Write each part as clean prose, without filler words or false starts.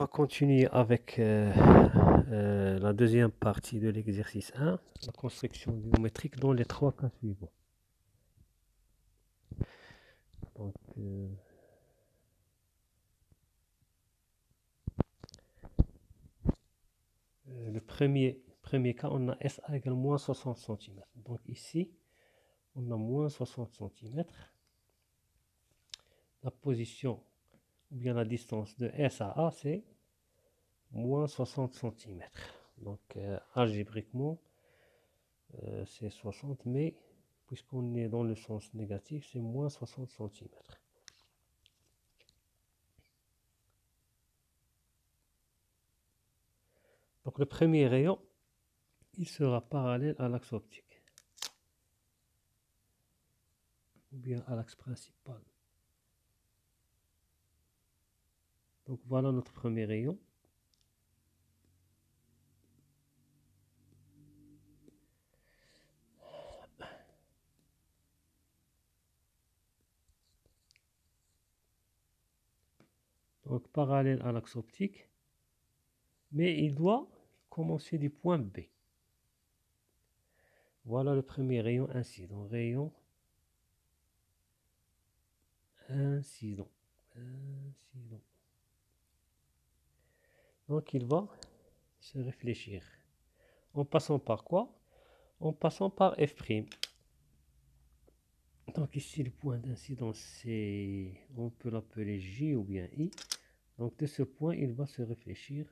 On va continuer avec la deuxième partie de l'exercice 1, la construction géométrique dans les trois cas suivants. Donc, le premier cas, on a SA égale moins 60 cm. Donc ici, on a moins 60 cm. La position, ou bien la distance de S à A, c'est moins 60 cm. Donc algébriquement, c'est 60, mais puisqu'on est dans le sens négatif, c'est moins 60 cm. Donc le premier rayon, il sera parallèle à l'axe optique, ou bien à l'axe principal. Donc voilà notre premier rayon. Donc parallèle à l'axe optique, mais il doit commencer du point B. Voilà le premier rayon incident. Rayon incident. Donc il va se réfléchir. En passant par quoi? En passant par F'. Donc ici le point d'incidence, c'est, on peut l'appeler J ou bien I. Donc de ce point, il va se réfléchir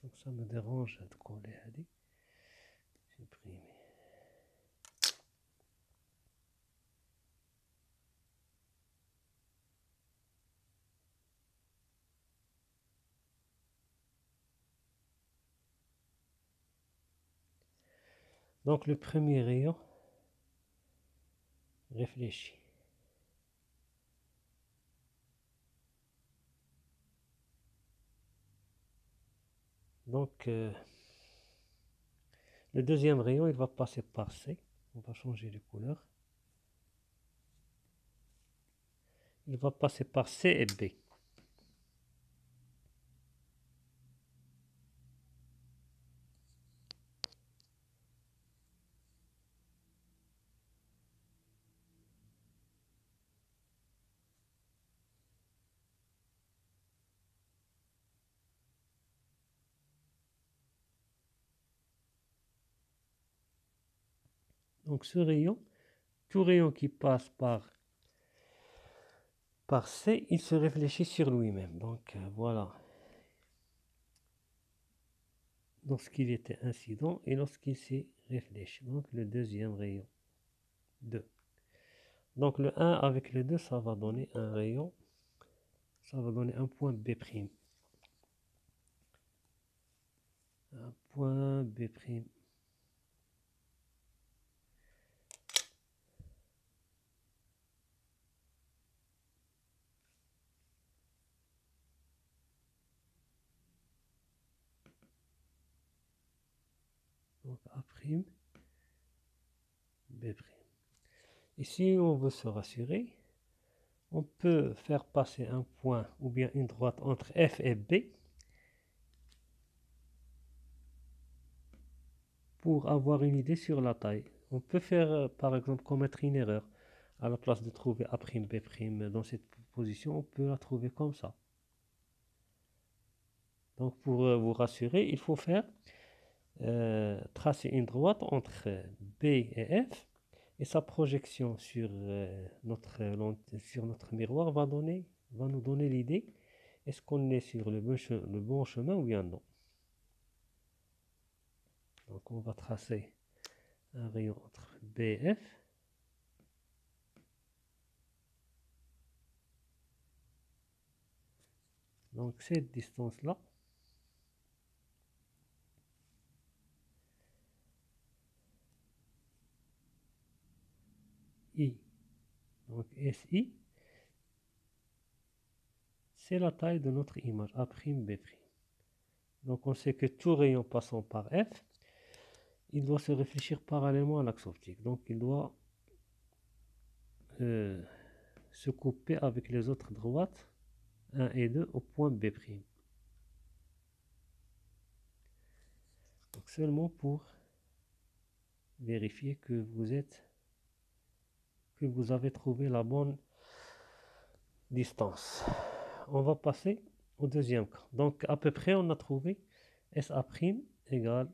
donc ça me dérange de coller à dit. Supprimer. Donc le premier rayon réfléchit. Donc le deuxième rayon, il va passer par C. On va changer de couleur. Il va passer par C et B. Donc ce rayon, tout rayon qui passe par C, il se réfléchit sur lui-même. Donc voilà. Lorsqu'il était incident et lorsqu'il s'est réfléchi. Donc le deuxième rayon. 2. Donc le 1 avec le 2, ça va donner un rayon. Ça va donner un point B'. Un point B'. Donc A', B'. Et si on veut se rassurer, on peut faire passer un point ou bien une droite entre F et B pour avoir une idée sur la taille. On peut faire, par exemple, commettre une erreur. À la place de trouver A', B' dans cette position, on peut la trouver comme ça. Donc pour vous rassurer, il faut faire tracer une droite entre B et F, et sa projection sur notre miroir va nous donner l'idée, est-ce qu'on est sur le bon chemin ou bien non. Donc on va tracer un rayon entre B et F. Donc cette distance-là, I, donc SI, c'est la taille de notre image, A'B'. Donc on sait que tout rayon passant par F, il doit se réfléchir parallèlement à l'axe optique. Donc il doit se couper avec les autres droites 1 et 2 au point B'. Donc seulement pour vérifier que vous avez trouvé la bonne distance. On va passer au deuxième cas. Donc à peu près on a trouvé SA' égale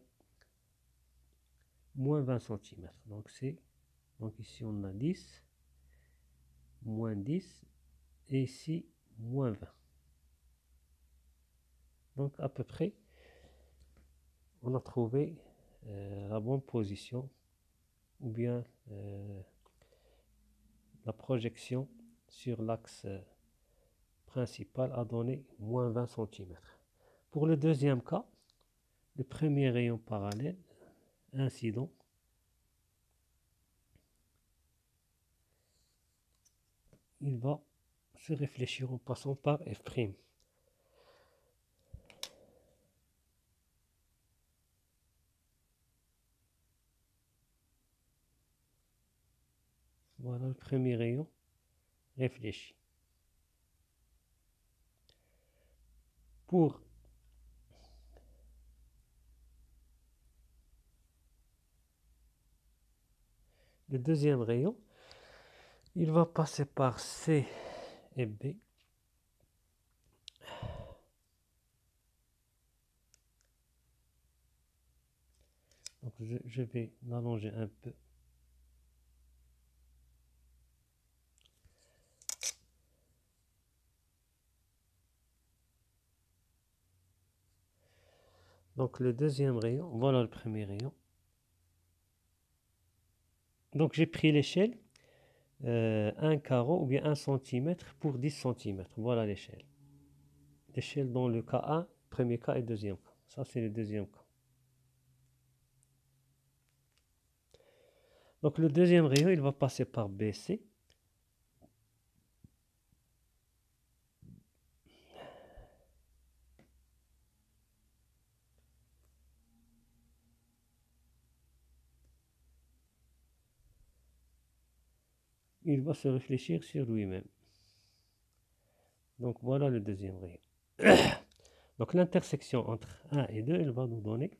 moins 20 cm. Donc ici on a 10, moins 10, et ici moins 20. Donc à peu près on a trouvé la bonne position, ou bien la projection sur l'axe principal a donné moins 20 cm. Pour le deuxième cas, le premier rayon parallèle incident, il va se réfléchir en passant par F'. Voilà le premier rayon réfléchi. Pour le deuxième rayon, il va passer par C et B. Donc je vais l'allonger un peu. Donc le deuxième rayon, voilà le premier rayon. Donc j'ai pris l'échelle, 1 carreau ou bien 1 cm pour 10 cm. Voilà l'échelle. L'échelle dans le cas 1, premier cas et deuxième cas. Ça c'est le deuxième cas. Donc le deuxième rayon, il va passer par BC. Il va se réfléchir sur lui-même. Donc voilà le deuxième rayon. Donc l'intersection entre 1 et 2, elle va nous donner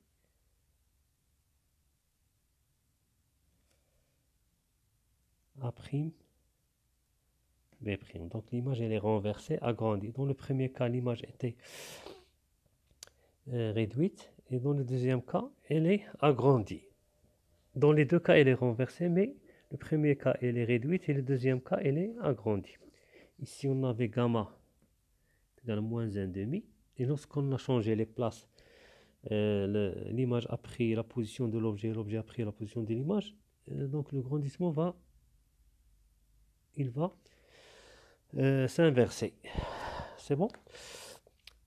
A', B'. Donc l'image elle est renversée, agrandie. Dans le premier cas, l'image était réduite, et dans le deuxième cas, elle est agrandie. Dans les deux cas, elle est renversée, mais le premier cas, elle est réduite, et le deuxième cas, elle est agrandie. Ici, on avait gamma égale moins 1,5, et lorsqu'on a changé les places, l'image a pris la position de l'objet, l'objet a pris la position de l'image, donc le grandissement va s'inverser. C'est bon?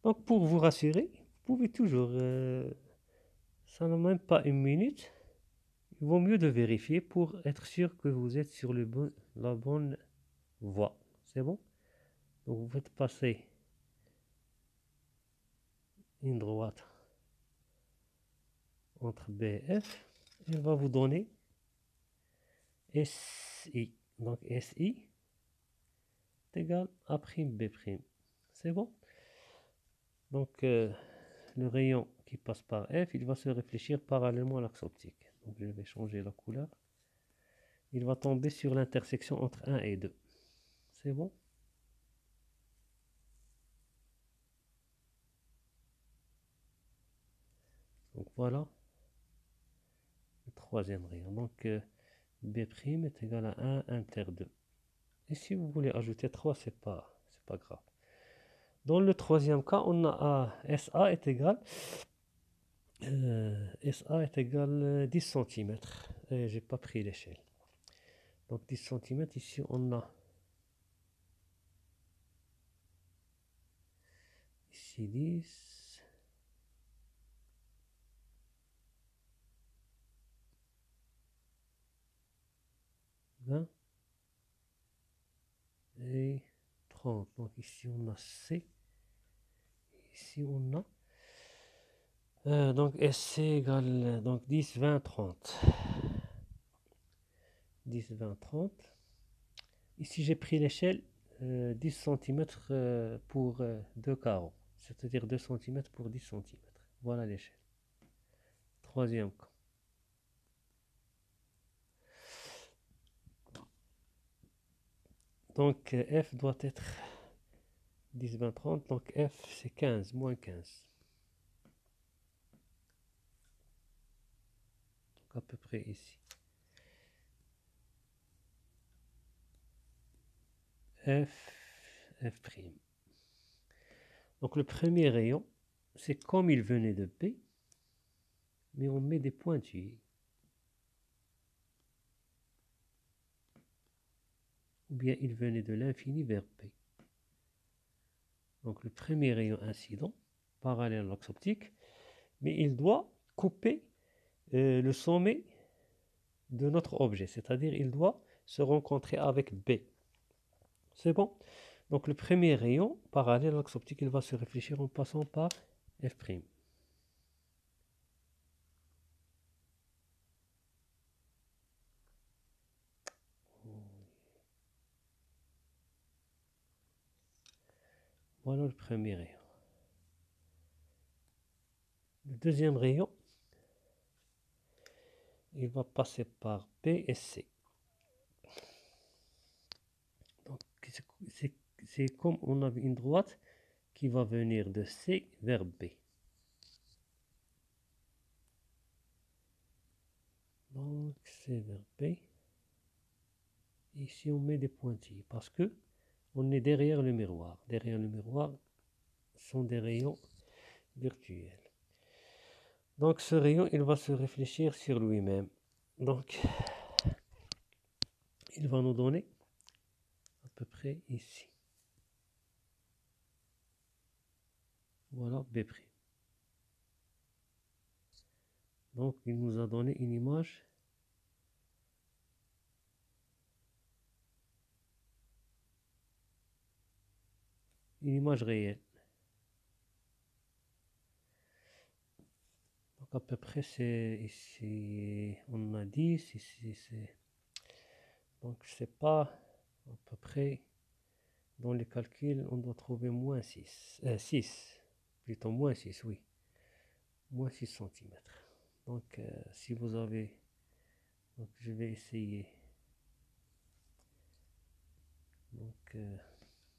Donc pour vous rassurer, vous pouvez toujours, ça n'a même pas une minute, il vaut mieux de vérifier pour être sûr que vous êtes sur la bonne voie. C'est bon? Donc vous faites passer une droite entre B et F, elle va vous donner SI. Donc SI est égal à B'. C'est bon? Donc le rayon qui passe par F, il va se réfléchir parallèlement à l'axe optique. Donc je vais changer la couleur. Il va tomber sur l'intersection entre 1 et 2. C'est bon? Donc voilà le troisième rayon. Donc B' est égal à 1 inter 2. Et si vous voulez ajouter 3, c'est pas grave. Dans le troisième cas, on a SA est égal 10 cm. Et j'ai pas pris l'échelle. Donc 10 cm, ici ici 10. Et 30. Donc ici on a C. Ici on a donc SC égale donc 10, 20, 30. 10, 20, 30. Ici j'ai pris l'échelle 10 cm pour 2 carreaux. C'est-à-dire 2 cm pour 10 cm. Voilà l'échelle. Troisième cas. Donc F doit être 10, 20, 30. Donc F c'est 15, moins 15. Donc à peu près ici. F'. Donc le premier rayon, c'est comme il venait de B, mais on met des pointillés. Ou bien il venait de l'infini vers B. Donc le premier rayon incident, parallèle à l'axe optique, mais il doit couper le sommet de notre objet, c'est-à-dire il doit se rencontrer avec B. C'est bon? Donc le premier rayon, parallèle à l'axe optique, il va se réfléchir en passant par F'. Voilà le premier rayon. Le deuxième rayon, il va passer par B et C. Donc c'est comme on avait une droite qui va venir de C vers B. Donc C vers B. Ici on met des pointillés parce que on est derrière le miroir. Derrière le miroir sont des rayons virtuels. Donc ce rayon, il va se réfléchir sur lui-même. Donc il va nous donner à peu près ici. Voilà B'. Donc il nous a donné une image réelle. Donc à peu près c'est ici, on a 10, ici c'est... Donc je sais pas, à peu près, dans les calculs, on doit trouver moins 6, 6, plutôt moins 6, oui, moins 6 cm. Donc si vous avez, donc je vais essayer, donc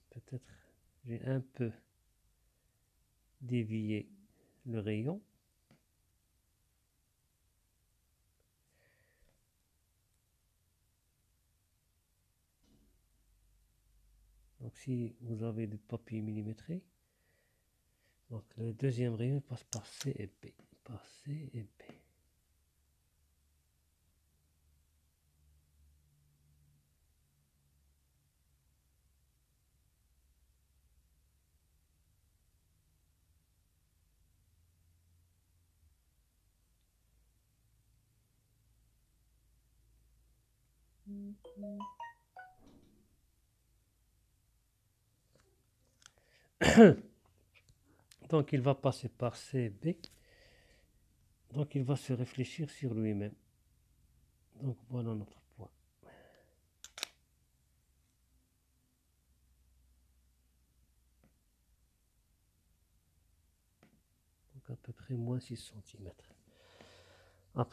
peut-être j'ai un peu dévié le rayon. Donc si vous avez du papier millimétré, donc le deuxième rayon passe par C et B, par C et B. Donc il va passer par C et B. Donc il va se réfléchir sur lui-même. Donc voilà notre point. Donc à peu près moins 6 cm. A',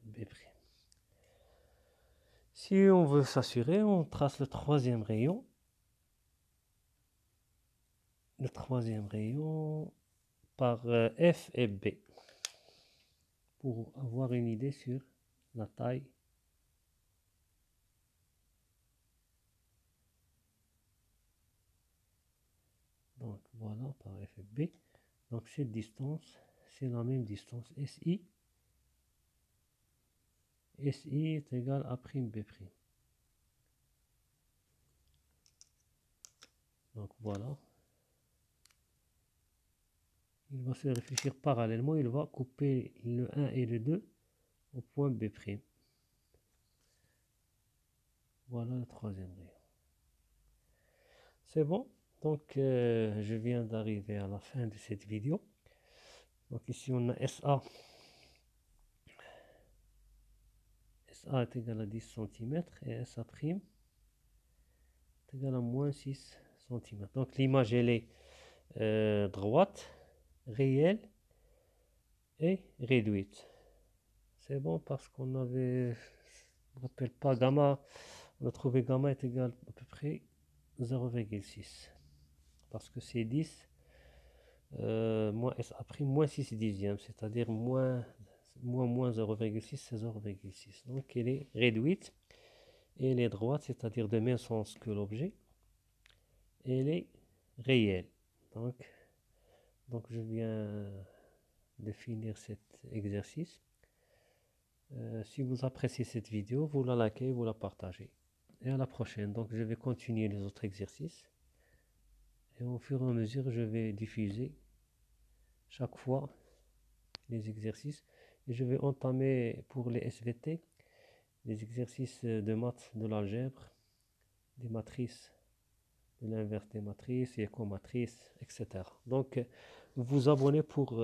B'. Si on veut s'assurer, on trace le troisième rayon. Le troisième rayon par F et B. Pour avoir une idée sur la taille. Donc voilà, par F et B. Donc cette distance, c'est la même distance SI. SI est égal à B'. Donc voilà. va se réfléchir parallèlement. Il va couper le 1 et le 2 au point B'. Voilà le troisième rayon. C'est bon. Donc, je viens d'arriver à la fin de cette vidéo. Donc ici, on a SA. SA est égal à 10 cm et SA' est égal à moins 6 cm. Donc l'image, elle est droite, réelle et réduite. C'est bon parce qu'on avait, je ne me rappelle pas, gamma, on a trouvé gamma est égal à peu près 0,6. Parce que c'est 10 moins SA' moins 6 dixièmes, c'est-à-dire moins 0,6, c'est 0,6. Donc elle est réduite et elle est droite, c'est-à-dire de même sens que l'objet. Et elle est réelle. Donc je viens de finir cet exercice. Si vous appréciez cette vidéo, vous la likez, vous la partagez. Et à la prochaine. Donc je vais continuer les autres exercices. Et au fur et à mesure, je vais diffuser chaque fois les exercices. Et je vais entamer pour les SVT les exercices de maths, de l'algèbre, des matrices, de l'inverse des matrices, écomatrices, etc. Donc vous vous abonnez pour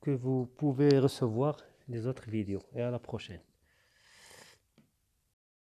que vous pouvez recevoir les autres vidéos. Et à la prochaine.